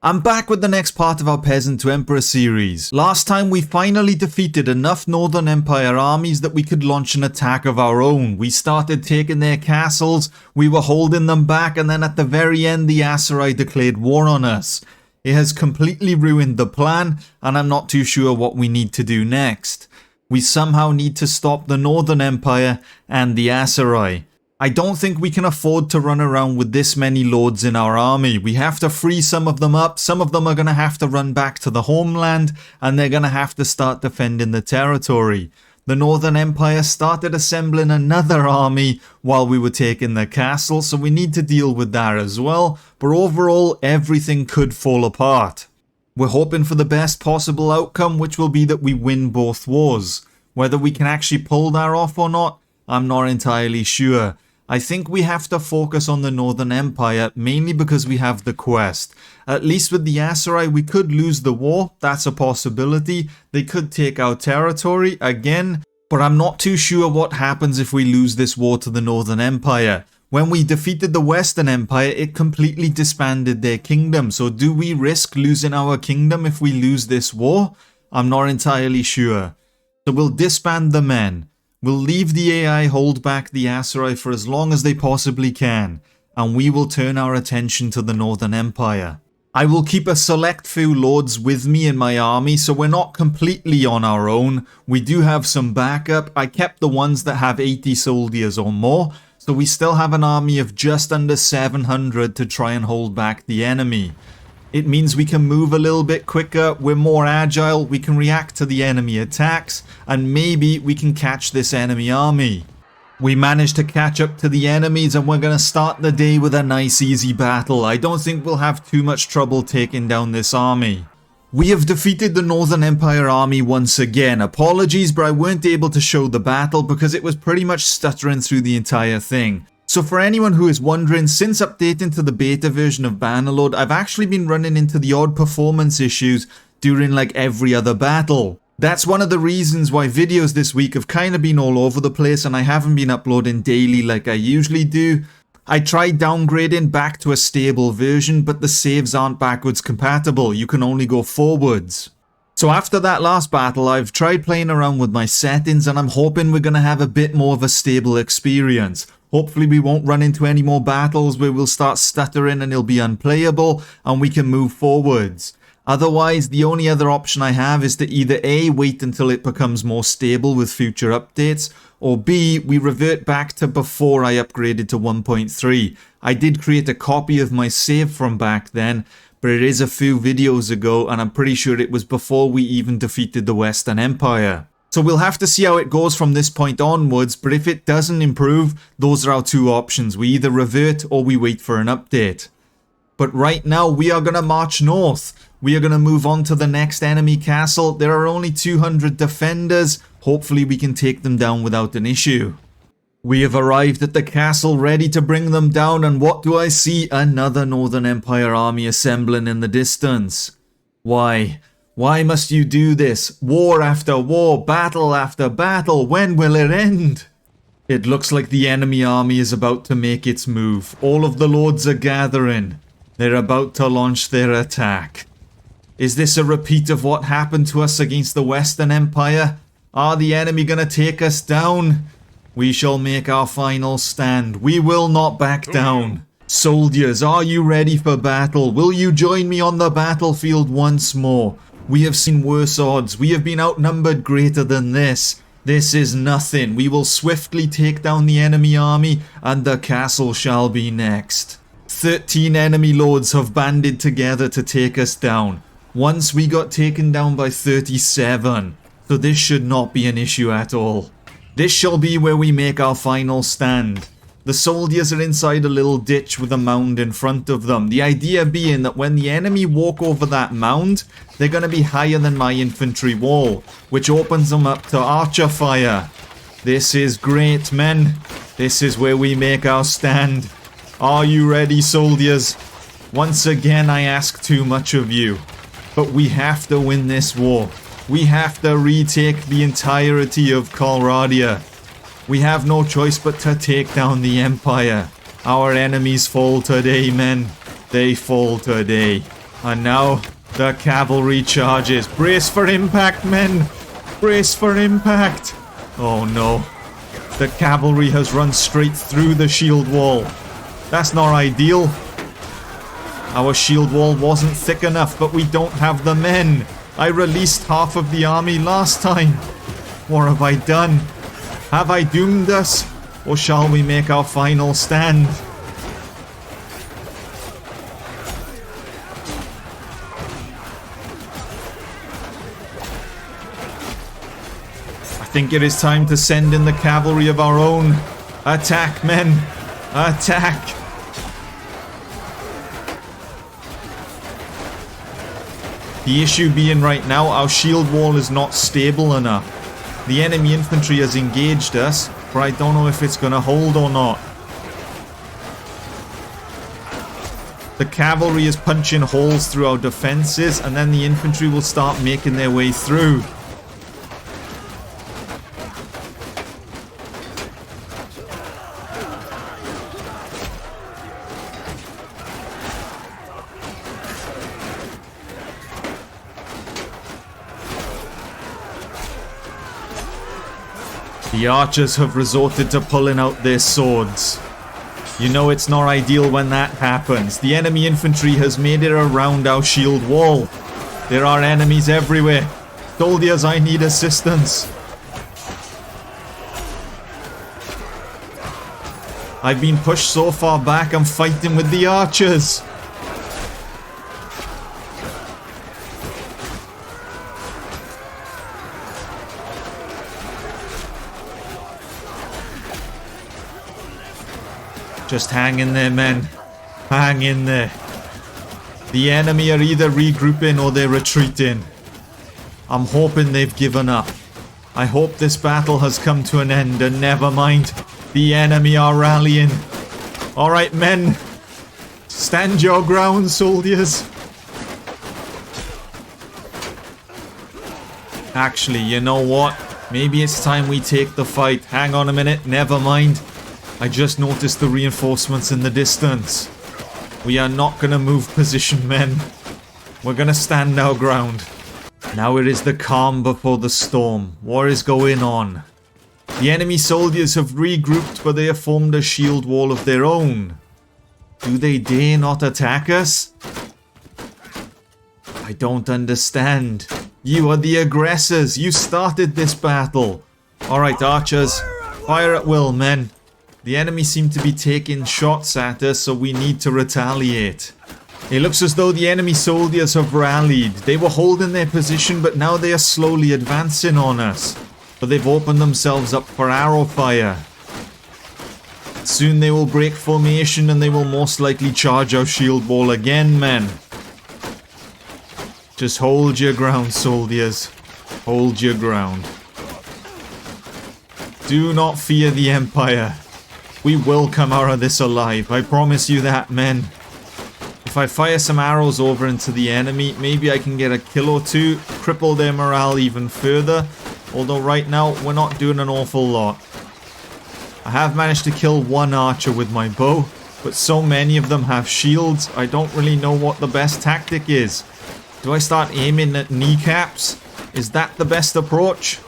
I'm back with the next part of our Peasant to Emperor series. Last time we finally defeated enough Northern Empire armies that we could launch an attack of our own. We started taking their castles, we were holding them back, and then at the very end the Aserai declared war on us. It has completely ruined the plan, and I'm not too sure what we need to do next. We somehow need to stop the Northern Empire and the Aserai. I don't think we can afford to run around with this many lords in our army. We have to free some of them up. Some of them are going to have to run back to the homeland, and they're going to have to start defending the territory. The Northern Empire started assembling another army while we were taking the castle, so we need to deal with that as well. But overall, everything could fall apart. We're hoping for the best possible outcome, which will be that we win both wars. Whether we can actually pull that off or not, I'm not entirely sure. I think we have to focus on the Northern Empire, mainly because we have the quest. At least with the Aserai, we could lose the war. That's a possibility. They could take our territory again, but I'm not too sure what happens if we lose this war to the Northern Empire. When we defeated the Western Empire, it completely disbanded their kingdom. So do we risk losing our kingdom if we lose this war? I'm not entirely sure. So we'll disband the men. We'll leave the AI hold back the Aserai for as long as they possibly can, and we will turn our attention to the Northern Empire. I will keep a select few lords with me in my army, so we're not completely on our own. We do have some backup. I kept the ones that have 80 soldiers or more, so we still have an army of just under 700 to try and hold back the enemy. It means we can move a little bit quicker, we're more agile, we can react to the enemy attacks, and maybe we can catch this enemy army. We managed to catch up to the enemies, and we're going to start the day with a nice easy battle. I don't think we'll have too much trouble taking down this army. We have defeated the Northern Empire army once again. Apologies, but I weren't able to show the battle because it was pretty much stuttering through the entire thing. So for anyone who is wondering, since updating to the beta version of Bannerlord, I've actually been running into the odd performance issues during like every other battle. That's one of the reasons why videos this week have kind of been all over the place and I haven't been uploading daily like I usually do. I tried downgrading back to a stable version, but the saves aren't backwards compatible, you can only go forwards. So after that last battle, I've tried playing around with my settings and I'm hoping we're going to have a bit more of a stable experience. Hopefully we won't run into any more battles where we'll start stuttering and it'll be unplayable and we can move forwards. Otherwise, the only other option I have is to either A, wait until it becomes more stable with future updates, or B, we revert back to before I upgraded to 1.3. I did create a copy of my save from back then, but it is a few videos ago and I'm pretty sure it was before we even defeated the Western Empire. So we'll have to see how it goes from this point onwards, but if it doesn't improve, those are our two options. We either revert or we wait for an update. But right now we are going to march north. We are going to move on to the next enemy castle. There are only 200 defenders. Hopefully we can take them down without an issue. We have arrived at the castle ready to bring them down, and what do I see? Another Northern Empire army assembling in the distance. Why? Why must you do this? War after war, battle after battle, when will it end? It looks like the enemy army is about to make its move. All of the lords are gathering. They're about to launch their attack. Is this a repeat of what happened to us against the Western Empire? Are the enemy gonna take us down? We shall make our final stand. We will not back down. Soldiers, are you ready for battle? Will you join me on the battlefield once more? We have seen worse odds. We have been outnumbered greater than this. This is nothing. We will swiftly take down the enemy army, and the castle shall be next. 13 enemy lords have banded together to take us down. Once we got taken down by 37. So this should not be an issue at all. This shall be where we make our final stand. The soldiers are inside a little ditch with a mound in front of them. The idea being that when the enemy walk over that mound, they're going to be higher than my infantry wall, which opens them up to archer fire. This is great, men. This is where we make our stand. Are you ready, soldiers? Once again, I ask too much of you. But we have to win this war. We have to retake the entirety of Colradia. We have no choice but to take down the Empire. Our enemies fall today, men. They fall today. And now the cavalry charges. Brace for impact, men! Brace for impact! Oh no. The cavalry has run straight through the shield wall. That's not ideal. Our shield wall wasn't thick enough, but we don't have the men. I released half of the army last time. What have I done? Have I doomed us? Or shall we make our final stand? I think it is time to send in the cavalry of our own. Attack, men! Attack! The issue being right now, our shield wall is not stable enough. The enemy infantry has engaged us, but I don't know if it's gonna hold or not. The cavalry is punching holes through our defenses, and then the infantry will start making their way through. The archers have resorted to pulling out their swords. You know it's not ideal when that happens. The enemy infantry has made it around our shield wall. There are enemies everywhere. Soldiers, I need assistance. I've been pushed so far back, I'm fighting with the archers. Just hang in there, men. Hang in there. The enemy are either regrouping or they're retreating. I'm hoping they've given up. I hope this battle has come to an end, and never mind. The enemy are rallying. Alright, men. Stand your ground, soldiers. Actually, you know what? Maybe it's time we take the fight. Hang on a minute. Never mind. I just noticed the reinforcements in the distance. We are not gonna move position, men. We're gonna stand our ground. Now it is the calm before the storm. What is going on? The enemy soldiers have regrouped, but they have formed a shield wall of their own. Do they dare not attack us? I don't understand. You are the aggressors. You started this battle. Alright, archers. Fire at will, men. The enemy seem to be taking shots at us, so we need to retaliate. It looks as though the enemy soldiers have rallied. They were holding their position, but now they are slowly advancing on us. But they've opened themselves up for arrow fire. Soon they will break formation and they will most likely charge our shield wall again, men. Just hold your ground, soldiers. Hold your ground. Do not fear the Empire. We will come out of this alive. I promise you that, men. If I fire some arrows over into the enemy, maybe I can get a kill or two, cripple their morale even further. Although right now, we're not doing an awful lot. I have managed to kill one archer with my bow, but so many of them have shields, I don't really know what the best tactic is. Do I start aiming at kneecaps? Is that the best approach?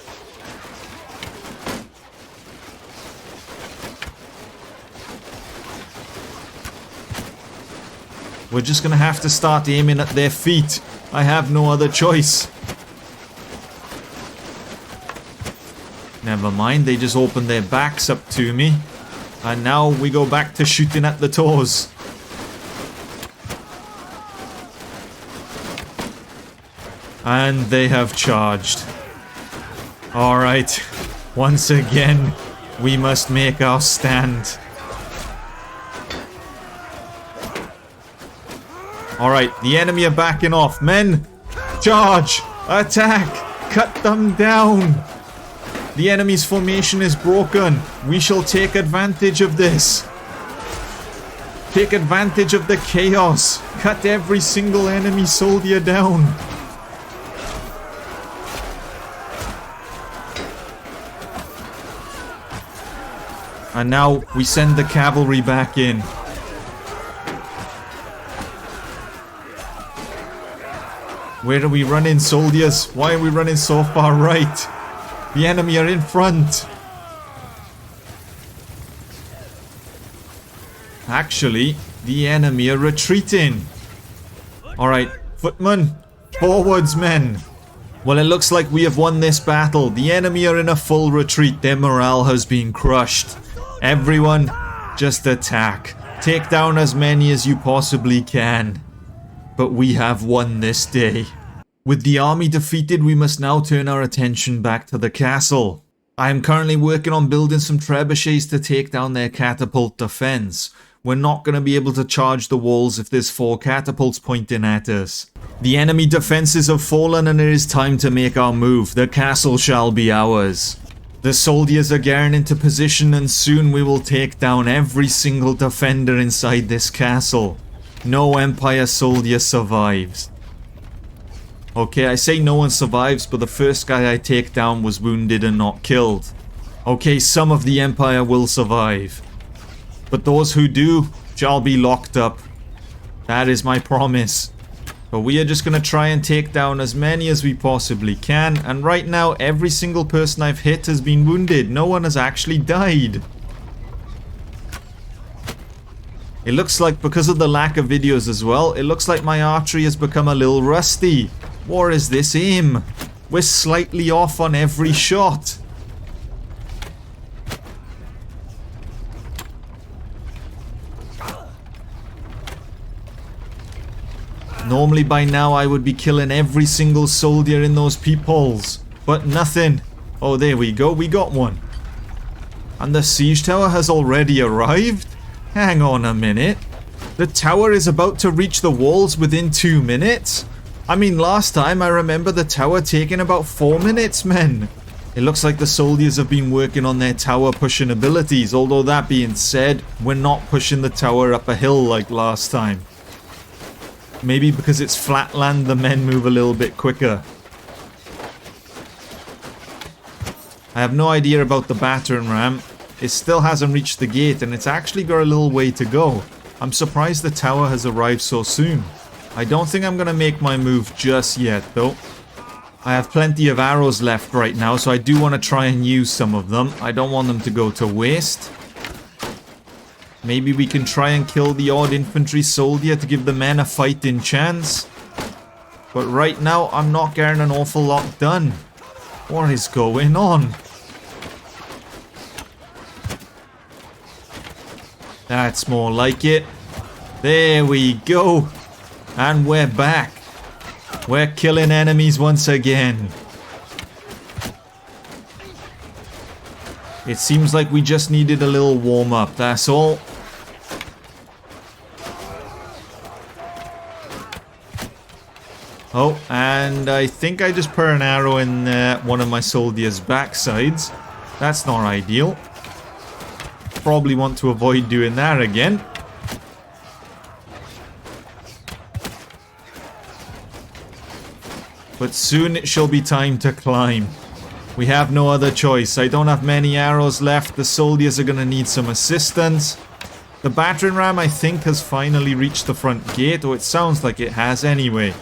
We're just gonna have to start aiming at their feet. I have no other choice. Never mind, they just opened their backs up to me. And now we go back to shooting at the toes. And they have charged. Alright, once again, we must make our stand. Alright, the enemy are backing off. Men, charge! Attack! Cut them down! The enemy's formation is broken. We shall take advantage of this. Take advantage of the chaos. Cut every single enemy soldier down. And now we send the cavalry back in. Where are we running, soldiers? Why are we running so far right? The enemy are in front. Actually, the enemy are retreating. Alright, footmen, forwards, men. Well, it looks like we have won this battle. The enemy are in a full retreat. Their morale has been crushed. Everyone, just attack. Take down as many as you possibly can. But we have won this day. With the army defeated, we must now turn our attention back to the castle. I am currently working on building some trebuchets to take down their catapult defense. We're not going to be able to charge the walls if there's 4 catapults pointing at us. The enemy defenses have fallen and it is time to make our move. The castle shall be ours. The soldiers are getting into position and soon we will take down every single defender inside this castle. No Empire soldier survives. Okay, I say no one survives, but the first guy I take down was wounded and not killed. Okay, some of the Empire will survive. But those who do shall be locked up. That is my promise. But we are just going to try and take down as many as we possibly can. And right now, every single person I've hit has been wounded. No one has actually died. It looks like because of the lack of videos as well, it looks like my archery has become a little rusty. What is this aim? We're slightly off on every shot. Normally by now I would be killing every single soldier in those peepholes. But nothing. Oh, there we go. We got one. And the siege tower has already arrived? Hang on a minute. The tower is about to reach the walls within 2 minutes? I mean, last time I remember the tower taking about 4 minutes, men. It looks like the soldiers have been working on their tower pushing abilities. Although that being said, we're not pushing the tower up a hill like last time. Maybe because it's flat land, the men move a little bit quicker. I have no idea about the battering ram. It still hasn't reached the gate and it's actually got a little way to go. I'm surprised the tower has arrived so soon. I don't think I'm going to make my move just yet though. I have plenty of arrows left right now, so I do want to try and use some of them. I don't want them to go to waste. Maybe we can try and kill the odd infantry soldier to give the men a fighting chance. But right now, I'm not getting an awful lot done. What is going on? That's more like it. There we go. And we're back. We're killing enemies once again. It seems like we just needed a little warm-up, that's all. Oh, and I think I just put an arrow in one of my soldiers' backsides. That's not ideal. Probably want to avoid doing that again. But soon it shall be time to climb. We have no other choice. I don't have many arrows left. The soldiers are going to need some assistance. The battering ram, I think, has finally reached the front gate. Or it sounds like it has anyway.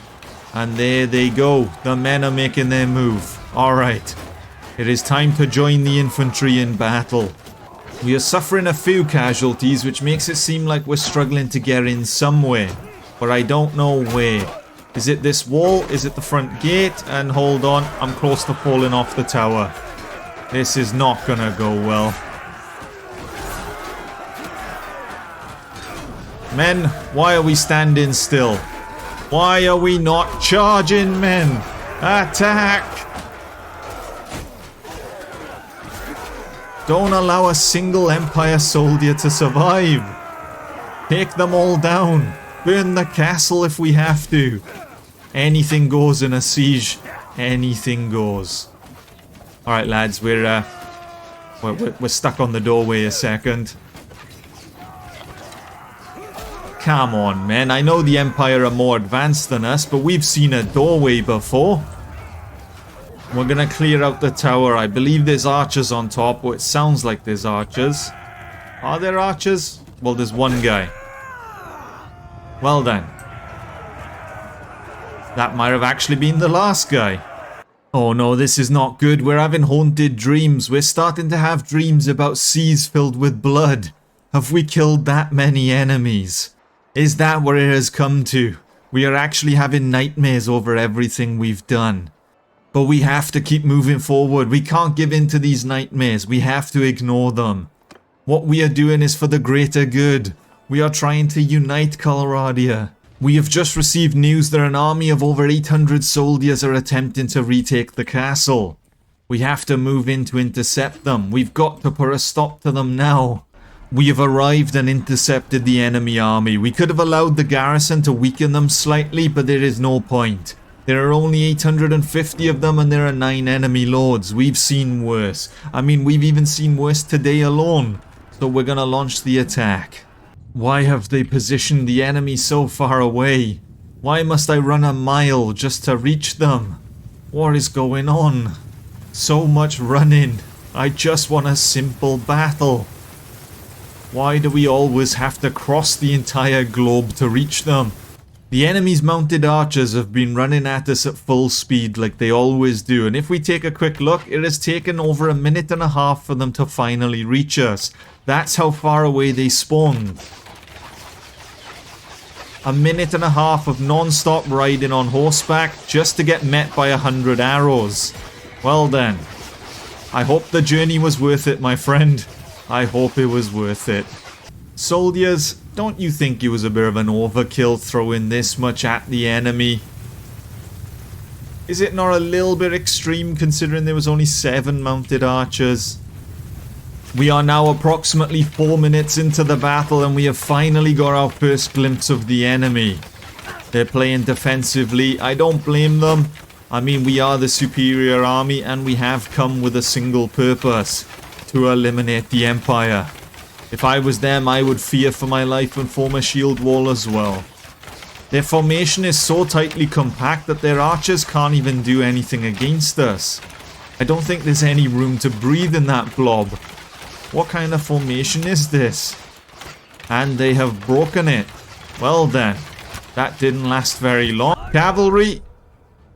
And there they go. The men are making their move. Alright. It is time to join the infantry in battle. We are suffering a few casualties, which makes it seem like we're struggling to get in somewhere. But I don't know where. Is it this wall? Is it the front gate? And hold on, I'm close to falling off the tower. This is not gonna go well. Men, why are we standing still? Why are we not charging, men? Attack! Don't allow a single Empire soldier to survive. Take them all down. Burn the castle if we have to. Anything goes in a siege. Anything goes. Alright lads, we're stuck on the doorway a second. Come on, men. I know the Empire are more advanced than us, but we've seen a doorway before. We're gonna clear out the tower. I believe there's archers on top, or it sounds like there's archers. Are there archers? Well, there's one guy. Well then. That might have actually been the last guy. Oh no, this is not good. We're having haunted dreams. We're starting to have dreams about seas filled with blood. Have we killed that many enemies? Is that where it has come to? We are actually having nightmares over everything we've done. But we have to keep moving forward. We can't give in to these nightmares. We have to ignore them. What we are doing is for the greater good. We are trying to unite Coloradia. We have just received news that an army of over 800 soldiers are attempting to retake the castle. We have to move in to intercept them. We've got to put a stop to them now. We have arrived and intercepted the enemy army. We could have allowed the garrison to weaken them slightly, but there is no point. There are only 850 of them and there are 9 enemy lords. We've seen worse. I mean, we've even seen worse today alone. So we're gonna launch the attack. Why have they positioned the enemy so far away? Why must I run a mile just to reach them? What is going on? So much running. I just want a simple battle. Why do we always have to cross the entire globe to reach them? The enemy's mounted archers have been running at us at full speed like they always do, and if we take a quick look, it has taken over a minute and a half for them to finally reach us. That's how far away they spawned. A minute and a half of non-stop riding on horseback just to get met by 100 arrows. Well then, I hope the journey was worth it, my friend. I hope it was worth it. Soldiers, don't you think it was a bit of an overkill throwing this much at the enemy? Is it not a little bit extreme considering there was only 7 mounted archers? We are now approximately 4 minutes into the battle and we have finally got our first glimpse of the enemy. They're playing defensively. I don't blame them. I mean, we are the superior army and we have come with a single purpose: to eliminate the Empire. If I was them, I would fear for my life and form a shield wall as well. Their formation is so tightly compact that their archers can't even do anything against us. I don't think there's any room to breathe in that blob. What kind of formation is this? And they have broken it. Well then, that didn't last very long. Cavalry!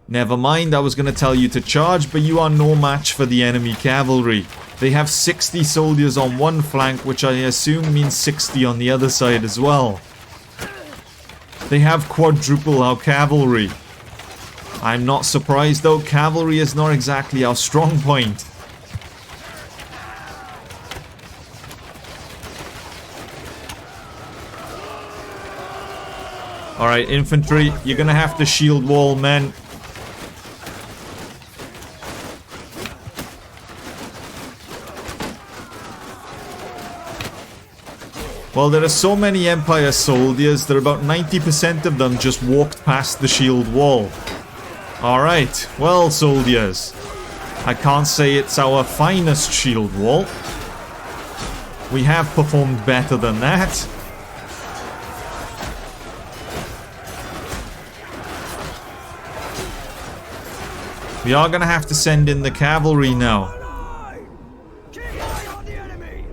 Never mind, I was going to tell you to charge, but you are no match for the enemy cavalry. They have 60 soldiers on one flank, which I assume means 60 on the other side as well. They have quadruple our cavalry. I'm not surprised though, cavalry is not exactly our strong point. Alright, infantry, you're gonna have to shield wall, men. Well, there are so many Empire soldiers that about 90% of them just walked past the shield wall. Alright, well, soldiers, I can't say it's our finest shield wall. We have performed better than that. We are going to have to send in the cavalry now.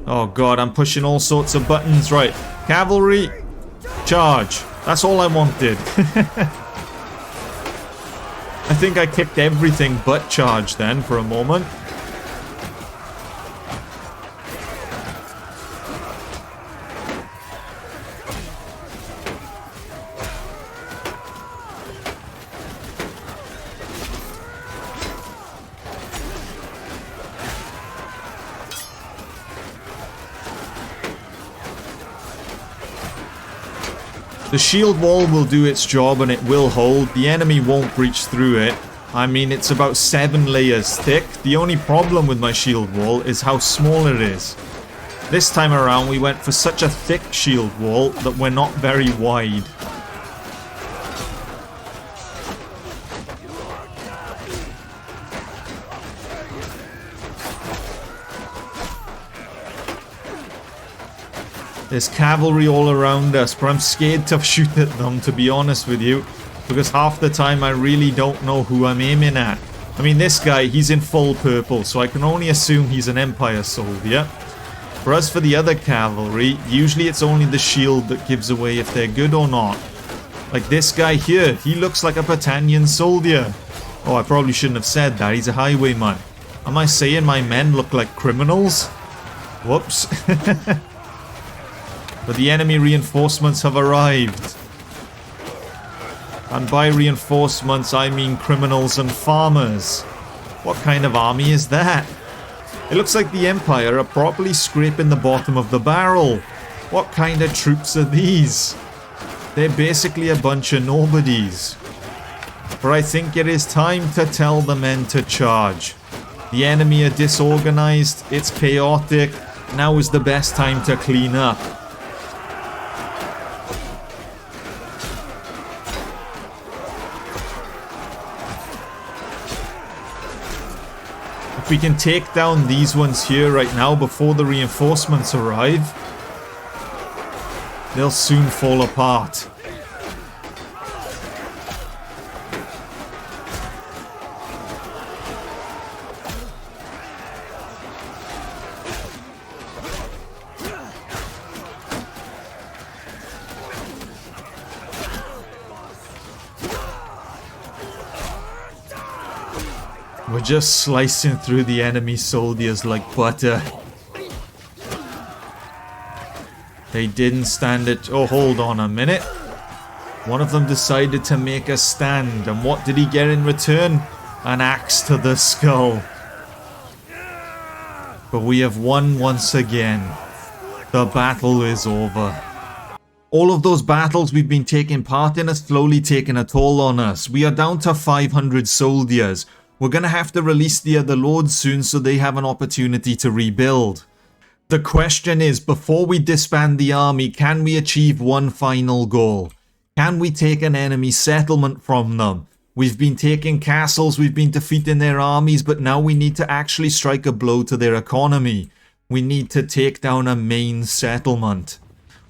Oh god, I'm pushing all sorts of buttons. Right, cavalry, charge. That's all I wanted. I think I kicked everything but charge then for a moment. The shield wall will do its job and it will hold. The enemy won't breach through it. I mean, it's about 7 layers thick. The only problem with my shield wall is how small it is. This time around we went for such a thick shield wall that we're not very wide. There's cavalry all around us, but I'm scared to shoot at them, to be honest with you, because half the time I really don't know who I'm aiming at. I mean, this guy, he's in full purple, so I can only assume he's an Empire soldier. Whereas for the other cavalry, usually it's only the shield that gives away if they're good or not. Like this guy here, he looks like a Battanian soldier. Oh, I probably shouldn't have said that. He's a highwayman. Am I saying my men look like criminals? Whoops. But the enemy reinforcements have arrived. And by reinforcements, I mean criminals and farmers. What kind of army is that? It looks like the Empire are properly scraping the bottom of the barrel. What kind of troops are these? They're basically a bunch of nobodies. But I think it is time to tell the men to charge. The enemy are disorganized, it's chaotic. Now is the best time to clean up. If we can take down these ones here right now before the reinforcements arrive, they'll soon fall apart. We're just slicing through the enemy soldiers like butter. They didn't stand it. Oh, hold on a minute. One of them decided to make a stand, and what did he get in return? An axe to the skull. But we have won once again. The battle is over. All of those battles we've been taking part in are slowly taking a toll on us. We are down to 500 soldiers. We're going to have to release the other lords soon so they have an opportunity to rebuild. The question is, before we disband the army, can we achieve one final goal? Can we take an enemy settlement from them? We've been taking castles, we've been defeating their armies, but now we need to actually strike a blow to their economy. We need to take down a main settlement.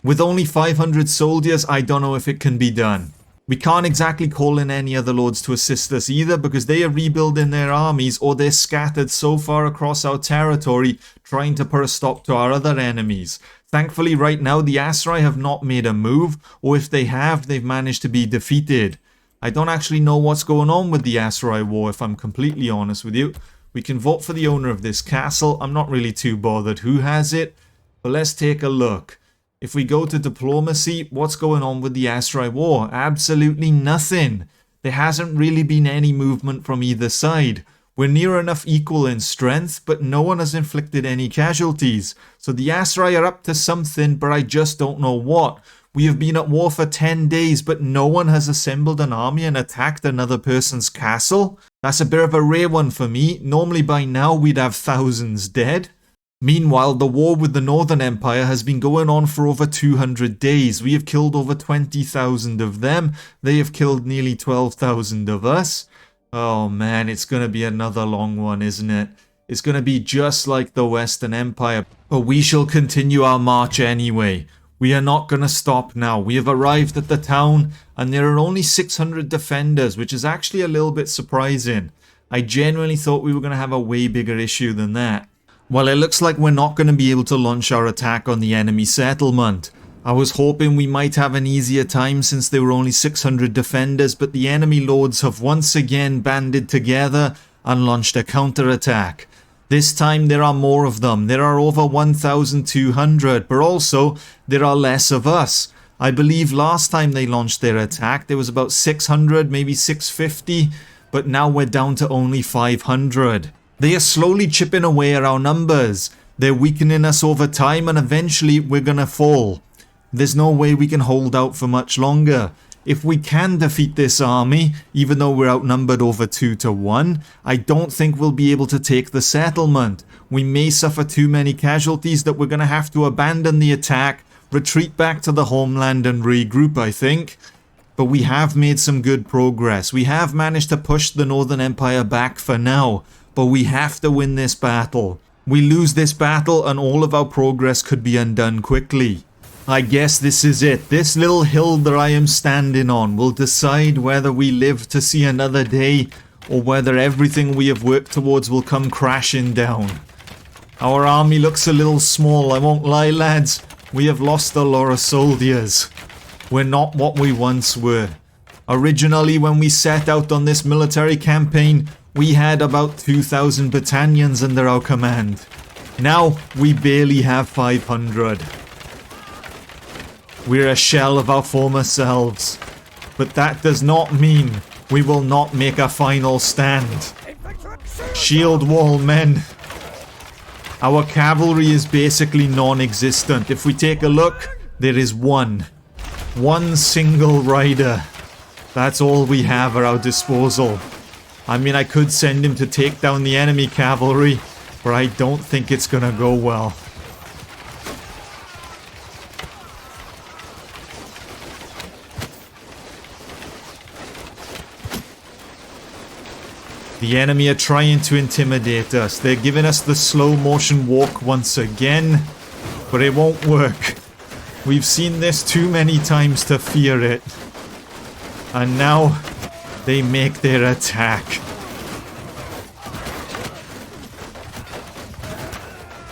With only 500 soldiers, I don't know if it can be done. We can't exactly call in any other lords to assist us either because they are rebuilding their armies or they're scattered so far across our territory trying to put a stop to our other enemies. Thankfully right now the Asrai have not made a move, or if they have, they've managed to be defeated. I don't actually know what's going on with the Asrai war if I'm completely honest with you. We can vote for the owner of this castle. I'm not really too bothered who has it, but let's take a look. If we go to diplomacy, what's going on with the Asrai war? Absolutely nothing. There hasn't really been any movement from either side. We're near enough equal in strength, but no one has inflicted any casualties. So the Asrai are up to something, but I just don't know what. We have been at war for 10 days, but no one has assembled an army and attacked another person's castle? That's a bit of a rare one for me. Normally by now we'd have thousands dead. Meanwhile, the war with the Northern Empire has been going on for over 200 days. We have killed over 20,000 of them. They have killed nearly 12,000 of us. Oh man, it's going to be another long one, isn't it? It's going to be just like the Western Empire. But we shall continue our march anyway. We are not going to stop now. We have arrived at the town and there are only 600 defenders, which is actually a little bit surprising. I genuinely thought we were going to have a way bigger issue than that. Well, it looks like we're not going to be able to launch our attack on the enemy settlement. I was hoping we might have an easier time since there were only 600 defenders, but the enemy lords have once again banded together and launched a counterattack. This time there are more of them. There are over 1,200, but also there are less of us. I believe last time they launched their attack there was about 600, maybe 650, but now we're down to only 500. They are slowly chipping away at our numbers. They're weakening us over time and eventually we're gonna fall. There's no way we can hold out for much longer. If we can defeat this army, even though we're outnumbered over 2 to 1, I don't think we'll be able to take the settlement. We may suffer too many casualties that we're gonna have to abandon the attack, retreat back to the homeland and regroup, I think. But we have made some good progress. We have managed to push the Northern Empire back for now. But we have to win this battle. We lose this battle and all of our progress could be undone quickly. I guess this is it. This little hill that I am standing on will decide whether we live to see another day or whether everything we have worked towards will come crashing down. Our army looks a little small, I won't lie lads. We have lost a lot of soldiers. We're not what we once were. Originally, when we set out on this military campaign, we had about 2,000 Battanians under our command. Now, we barely have 500. We're a shell of our former selves. But that does not mean we will not make a final stand. Shield wall men. Our cavalry is basically non-existent. If we take a look, there is one single rider. That's all we have at our disposal. I mean, I could send him to take down the enemy cavalry, but I don't think it's gonna go well. The enemy are trying to intimidate us. They're giving us the slow motion walk once again, but it won't work. We've seen this too many times to fear it. And now, they make their attack.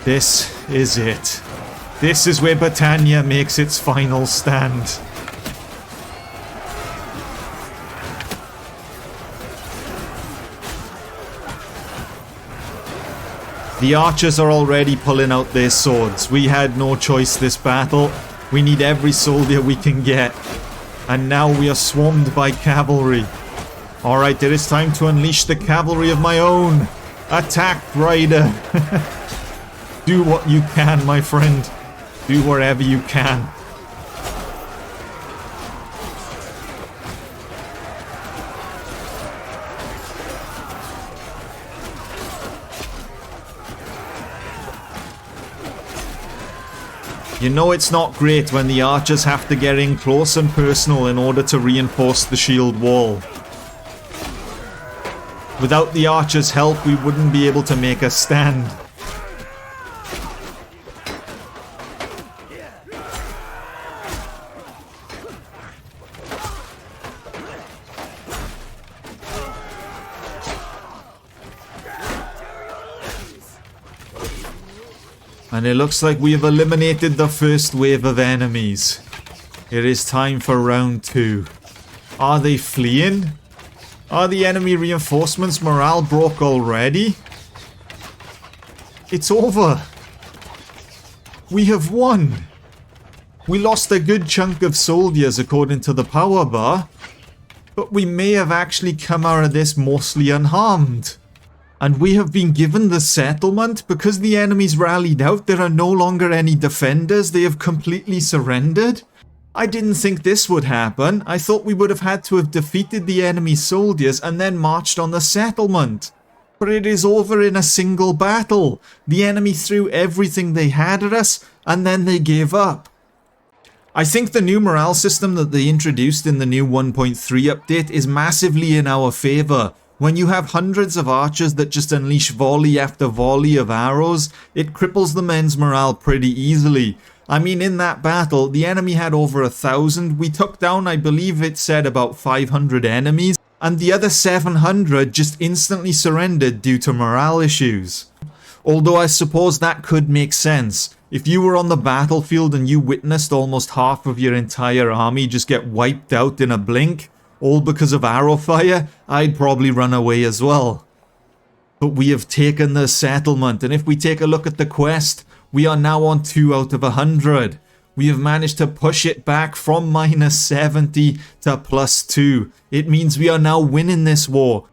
This is it. This is where Battania makes its final stand. The archers are already pulling out their swords. We had no choice this battle. We need every soldier we can get. And now we are swarmed by cavalry. Alright, it is time to unleash the cavalry of my own. Attack, rider. Do what you can, my friend. Do whatever you can. You know it's not great when the archers have to get in close and personal in order to reinforce the shield wall. Without the archers' help, we wouldn't be able to make a stand. And it looks like we have eliminated the first wave of enemies. It is time for round 2. Are they fleeing? Are the enemy reinforcements' morale broke already? It's over. We have won. We lost a good chunk of soldiers according to the power bar, but we may have actually come out of this mostly unharmed. And we have been given the settlement because the enemies rallied out. There are no longer any defenders. They have completely surrendered. I didn't think this would happen. I thought we would have had to have defeated the enemy soldiers and then marched on the settlement. But it is over in a single battle. The enemy threw everything they had at us and then they gave up. I think the new morale system that they introduced in the new 1.3 update is massively in our favour. When you have hundreds of archers that just unleash volley after volley of arrows, it cripples the men's morale pretty easily. I mean, in that battle, the enemy had over 1,000. We took down, I believe it said, about 500 enemies. And the other 700 just instantly surrendered due to morale issues. Although I suppose that could make sense. If you were on the battlefield and you witnessed almost half of your entire army just get wiped out in a blink, all because of arrow fire, I'd probably run away as well. But we have taken the settlement, and if we take a look at the quest, we are now on 2 out of 100. We have managed to push it back from -70 to +2. It means we are now winning this war.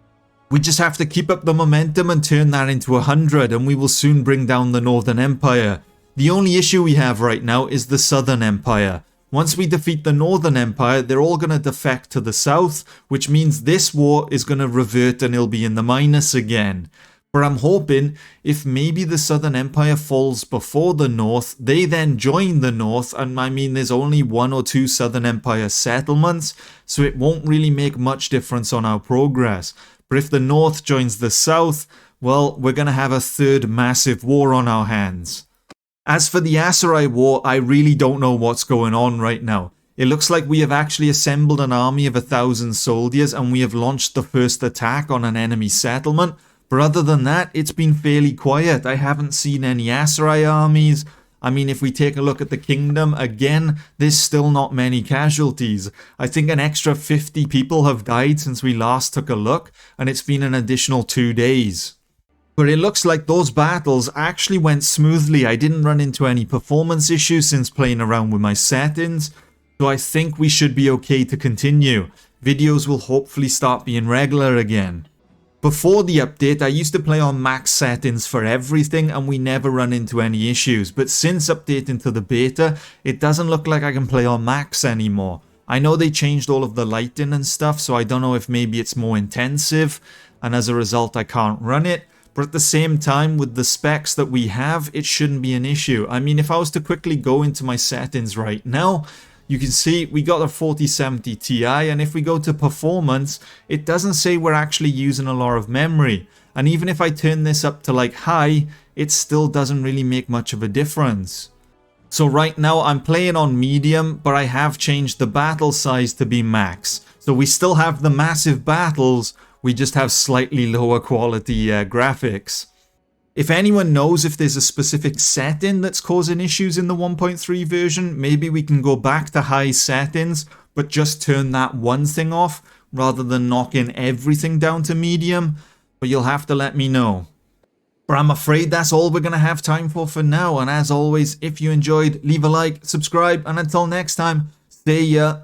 We just have to keep up the momentum and turn that into 100, and we will soon bring down the Northern Empire. The only issue we have right now is the Southern Empire. Once we defeat the Northern Empire, they're all going to defect to the south, which means this war is going to revert and it'll be in the minus again. But I'm hoping if maybe the Southern Empire falls before the North, they then join the North, and I mean there's only 1 or 2 Southern Empire settlements, so it won't really make much difference on our progress. But if the North joins the South, well, we're going to have a third massive war on our hands. As for the Aserai War, I really don't know what's going on right now. It looks like we have actually assembled an army of 1,000 soldiers and we have launched the first attack on an enemy settlement. But other than that, it's been fairly quiet. I haven't seen any Aserai armies. I mean, if we take a look at the kingdom, again, there's still not many casualties. I think an extra 50 people have died since we last took a look, and it's been an additional 2 days. But it looks like those battles actually went smoothly. I didn't run into any performance issues since playing around with my settings, so I think we should be okay to continue. Videos will hopefully start being regular again. Before the update, I used to play on max settings for everything and we never run into any issues, but since updating to the beta, it doesn't look like I can play on max anymore. I know they changed all of the lighting and stuff, so I don't know if maybe it's more intensive and as a result I can't run it, but at the same time with the specs that we have, it shouldn't be an issue. I mean, if I was to quickly go into my settings right now, you can see we got a 4070 Ti, and if we go to performance, it doesn't say we're actually using a lot of memory. And even if I turn this up to like high, it still doesn't really make much of a difference. So right now I'm playing on medium, but I have changed the battle size to be max. So we still have the massive battles, we just have slightly lower quality graphics. If anyone knows if there's a specific setting that's causing issues in the 1.3 version, maybe we can go back to high settings, but just turn that one thing off rather than knocking everything down to medium, but you'll have to let me know. But I'm afraid that's all we're going to have time for now, and as always, if you enjoyed, leave a like, subscribe, and until next time, see ya!